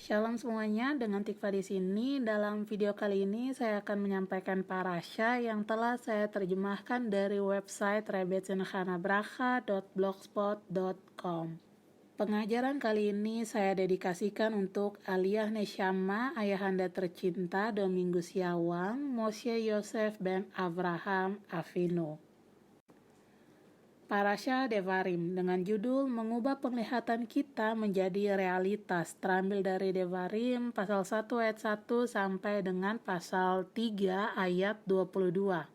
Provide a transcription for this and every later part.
Shalom semuanya, dengan Tikva di sini. Dalam video kali ini saya akan menyampaikan parasha yang telah saya terjemahkan dari website rebetzenchanabracha.blogspot.com. Pengajaran kali ini saya dedikasikan untuk Aliyah Neshama, ayahanda tercinta Domingus Yawang, Moshe Yosef ben Avraham Avinu. Parasha Devarim dengan judul Mengubah Penglihatan Kita Menjadi Realitas, terambil dari Devarim pasal 1 ayat 1 sampai dengan pasal 3 ayat 22.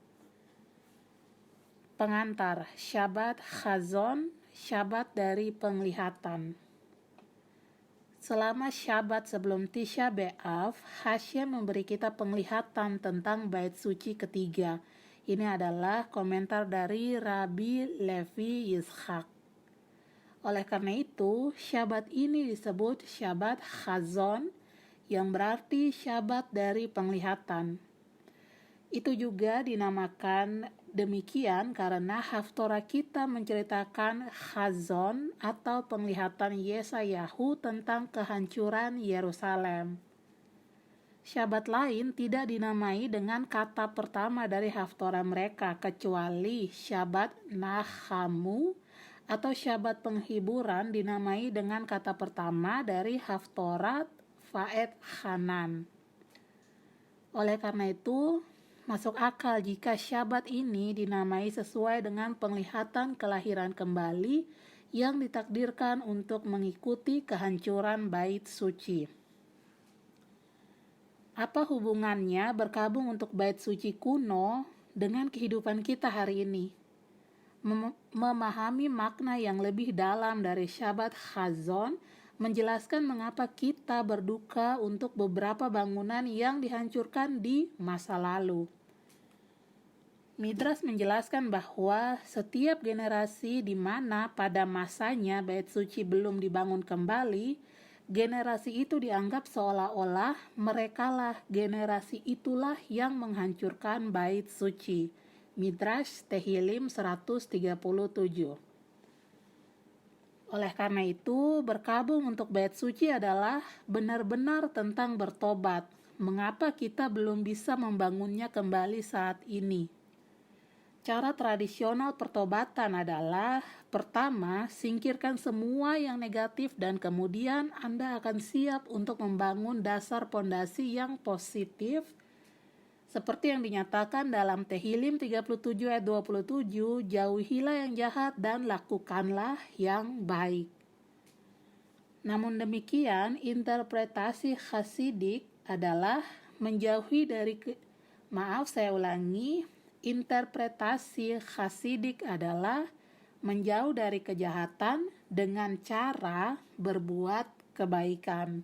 Pengantar, Syabat Chazon, Syabat dari Penglihatan. Selama Syabat sebelum Tisha B'Av, Hashem memberi kita penglihatan tentang bait suci ketiga. Ini adalah komentar dari Rabbi Levi Yitzhak. Oleh karena itu, Syabat ini disebut Syabat Chazon, yang berarti Syabat dari penglihatan. Itu juga dinamakan demikian karena Haftorah kita menceritakan Chazon atau penglihatan Yesayahu tentang kehancuran Yerusalem. Syabat lain tidak dinamai dengan kata pertama dari Haftorah mereka kecuali Syabat Nahamu atau Syabat penghiburan dinamai dengan kata pertama dari Haftorah Faet Hanan. Oleh karena itu, masuk akal jika Syabat ini dinamai sesuai dengan penglihatan kelahiran kembali yang ditakdirkan untuk mengikuti kehancuran bait suci. Apa hubungannya berkabung untuk bait suci kuno dengan kehidupan kita hari ini? Memahami makna yang lebih dalam dari Syabat Chazon menjelaskan mengapa kita berduka untuk beberapa bangunan yang dihancurkan di masa lalu. Midrash menjelaskan bahwa setiap generasi di mana pada masanya bait suci belum dibangun kembali, generasi itu dianggap seolah-olah merekalah generasi itulah yang menghancurkan bait suci. Midrash Tehillim 137. Oleh karena itu, berkabung untuk bait suci adalah benar-benar tentang bertobat. Mengapa kita belum bisa membangunnya kembali saat ini? Cara tradisional pertobatan adalah, pertama, singkirkan semua yang negatif dan kemudian Anda akan siap untuk membangun dasar pondasi yang positif seperti yang dinyatakan dalam Tehillim 37 ayat 27, jauhilah yang jahat dan lakukanlah yang baik. Namun demikian, interpretasi Hasidik adalah menjauhi dari interpretasi Hasidik adalah menjauh dari kejahatan dengan cara berbuat kebaikan.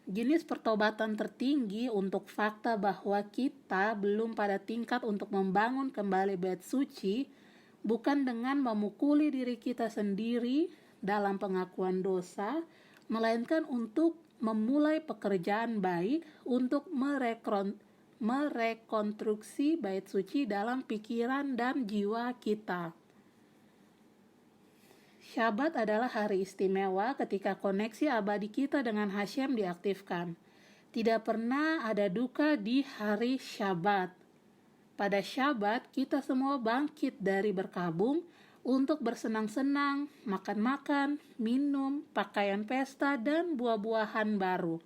Jenis pertobatan tertinggi untuk fakta bahwa kita belum pada tingkat untuk membangun kembali bait suci bukan dengan memukuli diri kita sendiri dalam pengakuan dosa, melainkan untuk memulai pekerjaan baik untuk merekonstruksi bait suci dalam pikiran dan jiwa kita. Syabat adalah hari istimewa ketika koneksi abadi kita dengan Hashem diaktifkan. Tidak pernah ada duka di hari Syabat. Pada Syabat, kita semua bangkit dari berkabung untuk bersenang-senang, makan-makan, minum, pakaian pesta, dan buah-buahan baru.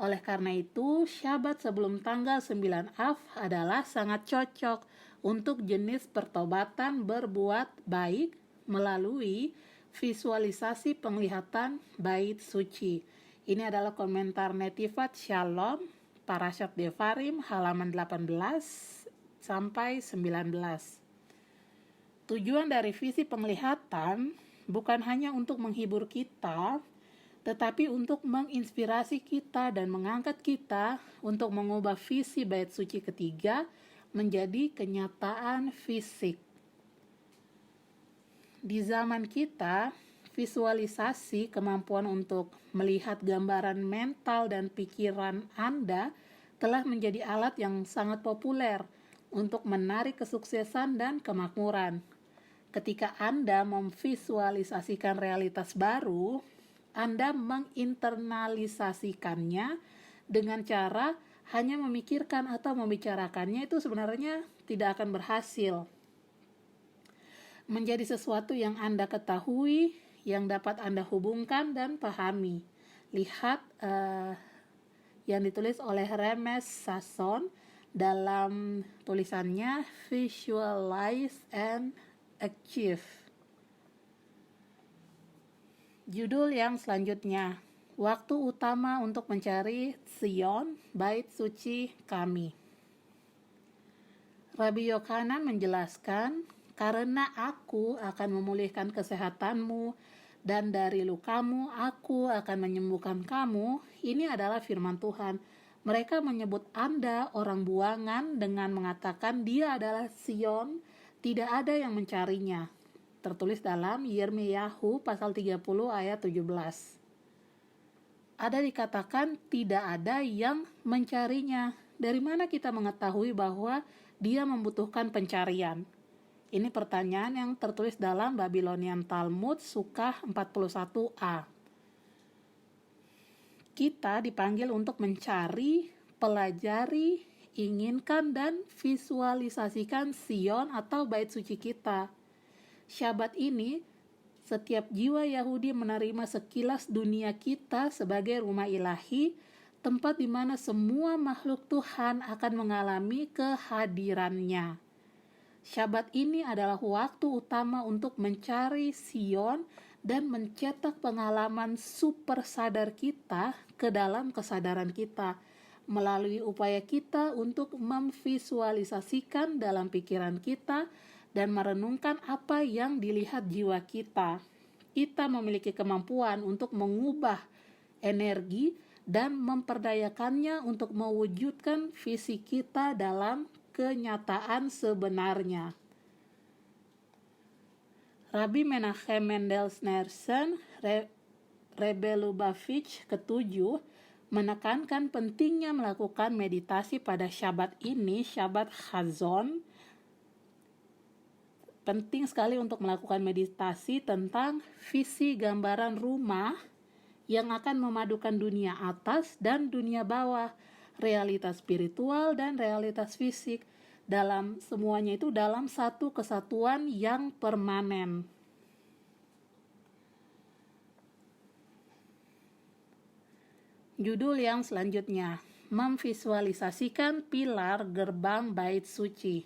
Oleh karena itu, Syabat sebelum tanggal 9 Av adalah sangat cocok untuk jenis pertobatan berbuat baik melalui visualisasi penglihatan bait suci. Ini adalah komentar Netivat Shalom, Parashat Devarim, halaman 18 sampai 19. Tujuan dari visi penglihatan bukan hanya untuk menghibur kita, tetapi untuk menginspirasi kita dan mengangkat kita untuk mengubah visi bait suci ketiga menjadi kenyataan fisik. Di zaman kita, visualisasi kemampuan untuk melihat gambaran mental dan pikiran Anda telah menjadi alat yang sangat populer untuk menarik kesuksesan dan kemakmuran. Ketika Anda memvisualisasikan realitas baru, Anda menginternalisasikannya dengan cara hanya memikirkan atau membicarakannya, itu sebenarnya tidak akan berhasil menjadi sesuatu yang Anda ketahui, yang dapat Anda hubungkan dan pahami. Lihat yang ditulis oleh Remes Sasson dalam tulisannya Visualize and Achieve. Judul yang selanjutnya, waktu utama untuk mencari Sion, bait suci kami. Rabbi Yochanan menjelaskan, karena aku akan memulihkan kesehatanmu dan dari lukamu aku akan menyembuhkan kamu. Ini adalah firman Tuhan. Mereka menyebut Anda orang buangan dengan mengatakan dia adalah Sion, tidak ada yang mencarinya. Tertulis dalam Yirmiyahu pasal 30 ayat 17. Ada dikatakan tidak ada yang mencarinya. Dari mana kita mengetahui bahwa dia membutuhkan pencarian? Ini pertanyaan yang tertulis dalam Babylonian Talmud Sukah 41a. Kita dipanggil untuk mencari, pelajari, inginkan, dan visualisasikan Sion atau bait suci kita. Syabat ini, setiap jiwa Yahudi menerima sekilas dunia kita sebagai rumah ilahi, tempat di mana semua makhluk Tuhan akan mengalami kehadirannya. Syabat ini adalah waktu utama untuk mencari Sion dan mencetak pengalaman super sadar kita ke dalam kesadaran kita, melalui upaya kita untuk memvisualisasikan dalam pikiran kita dan merenungkan apa yang dilihat jiwa kita. Kita memiliki kemampuan untuk mengubah energi dan memperdayakannya untuk mewujudkan visi kita dalam kenyataan sebenarnya. Rabbi Menachem Mendel Schneerson, Rebbe Lubavitch ke-7, menekankan pentingnya melakukan meditasi pada Syabat ini, Syabat Chazon. Penting sekali untuk melakukan meditasi tentang visi gambaran rumah yang akan memadukan dunia atas dan dunia bawah, realitas spiritual dan realitas fisik, dalam semuanya itu dalam satu kesatuan yang permanen. Judul yang selanjutnya, memvisualisasikan pilar gerbang bait suci.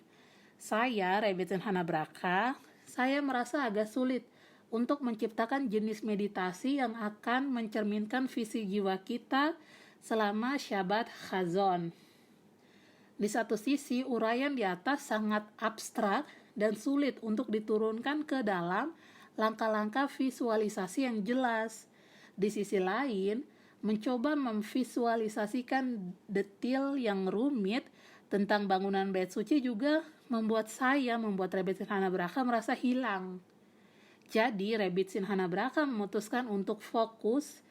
Saya, Rebbe Hana Braka, saya merasa agak sulit untuk menciptakan jenis meditasi yang akan mencerminkan visi jiwa kita selama Syabat Chazon. Di satu sisi, uraian di atas sangat abstrak dan sulit untuk diturunkan ke dalam langkah-langkah visualisasi yang jelas. Di sisi lain, mencoba memvisualisasikan detail yang rumit tentang bangunan bait suci juga membuat Rebbe Hana Braka merasa hilang. Jadi, Rebbe Hana Braka memutuskan untuk fokus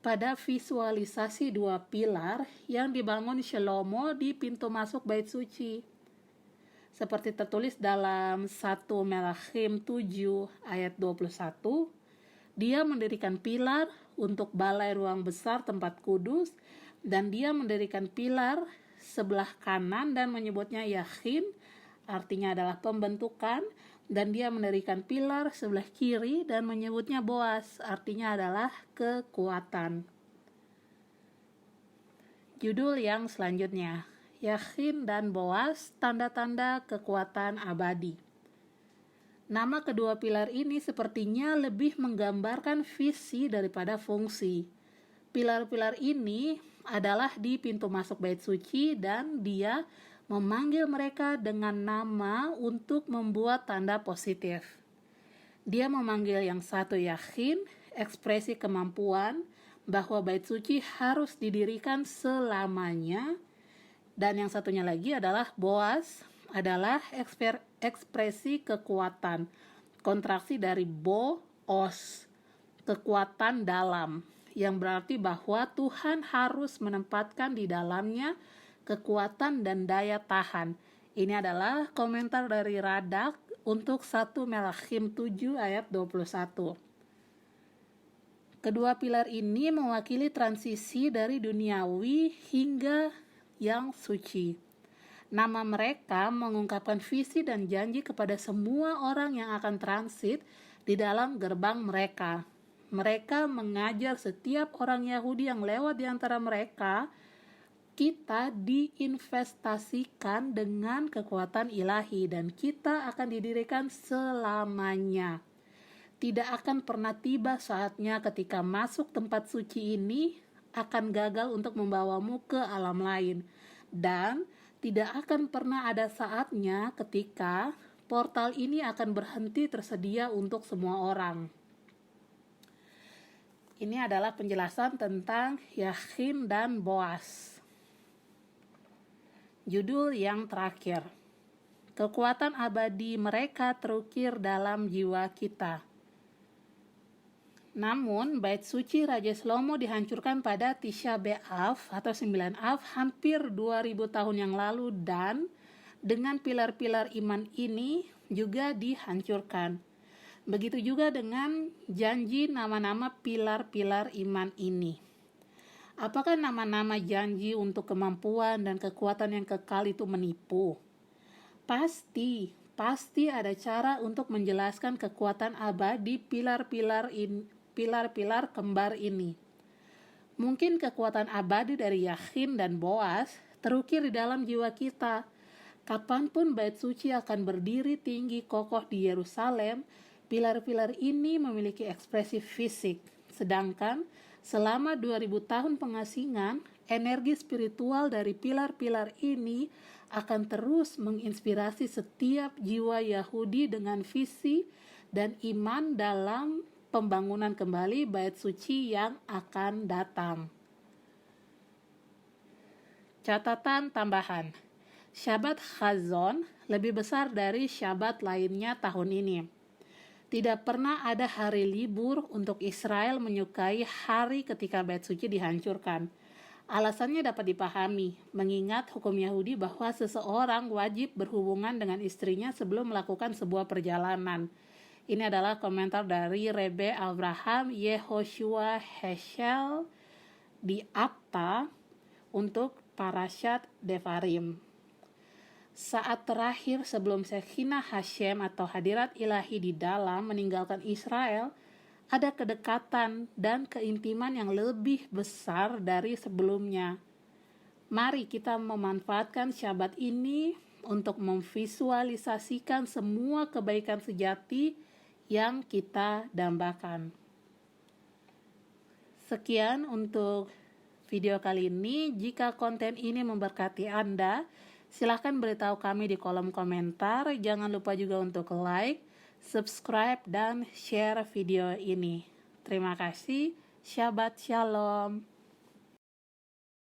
pada visualisasi dua pilar yang dibangun Shlomo di pintu masuk bait suci. Seperti tertulis dalam 1 Melachim 7 ayat 21, dia mendirikan pilar untuk balai ruang besar tempat kudus, dan dia mendirikan pilar sebelah kanan dan menyebutnya Yachin, artinya adalah pembentukan, dan dia mendirikan pilar sebelah kiri dan menyebutnya Boaz, artinya adalah kekuatan. Judul yang selanjutnya, Yachin dan Boaz, tanda-tanda kekuatan abadi. Nama kedua pilar ini sepertinya lebih menggambarkan visi daripada fungsi. Pilar-pilar ini adalah di pintu masuk bait suci, dan dia memanggil mereka dengan nama untuk membuat tanda positif. Dia memanggil yang satu Yachin, ekspresi kemampuan bahwa bait suci harus didirikan selamanya, dan yang satunya lagi adalah Boaz, adalah ekspresi kekuatan, kontraksi dari Bo-os, kekuatan dalam, yang berarti bahwa Tuhan harus menempatkan di dalamnya kekuatan dan daya tahan. Ini adalah komentar dari Radak untuk 1 Melachim 7 ayat 21. Kedua pilar ini mewakili transisi dari duniawi hingga yang suci. Nama mereka mengungkapkan visi dan janji kepada semua orang yang akan transit di dalam gerbang mereka. Mereka mengajar setiap orang Yahudi yang lewat di antara mereka, kita diinvestasikan dengan kekuatan ilahi dan kita akan didirikan selamanya. Tidak akan pernah tiba saatnya ketika masuk tempat suci ini akan gagal untuk membawamu ke alam lain, dan tidak akan pernah ada saatnya ketika portal ini akan berhenti tersedia untuk semua orang. Ini adalah penjelasan tentang Yakhin dan Boaz. Judul yang terakhir, kekuatan abadi mereka terukir dalam jiwa kita. Namun, bait suci Raja Shlomo dihancurkan pada Tisha B'Av atau 9 Av hampir 2000 tahun yang lalu, dan dengan pilar-pilar iman ini juga dihancurkan. Begitu juga dengan janji nama-nama pilar-pilar iman ini. Apakah nama-nama janji untuk kemampuan dan kekuatan yang kekal itu menipu? Pasti ada cara untuk menjelaskan kekuatan abadi pilar-pilar kembar ini. Mungkin kekuatan abadi dari Yakhin dan Boaz terukir di dalam jiwa kita. Kapanpun bait suci akan berdiri tinggi kokoh di Yerusalem, pilar-pilar ini memiliki ekspresi fisik. Sedangkan selama 2000 tahun pengasingan, energi spiritual dari pilar-pilar ini akan terus menginspirasi setiap jiwa Yahudi dengan visi dan iman dalam pembangunan kembali bait suci yang akan datang. Catatan tambahan, Syabat Chazon lebih besar dari Syabat lainnya tahun ini. Tidak pernah ada hari libur untuk Israel menyukai hari ketika bait suci dihancurkan. Alasannya dapat dipahami, mengingat hukum Yahudi bahwa seseorang wajib berhubungan dengan istrinya sebelum melakukan sebuah perjalanan. Ini adalah komentar dari Rebe Abraham Yehoshua Heschel di Akta untuk Parashat Devarim. Saat terakhir sebelum Shekinah Hashem atau hadirat ilahi di dalam meninggalkan Israel, ada kedekatan dan keintiman yang lebih besar dari sebelumnya. Mari kita memanfaatkan Syabat ini untuk memvisualisasikan semua kebaikan sejati yang kita dambakan. Sekian untuk video kali ini. Jika konten ini memberkati Anda, silahkan beritahu kami di kolom komentar. Jangan lupa juga untuk like, subscribe, dan share video ini. Terima kasih. Shabbat Shalom.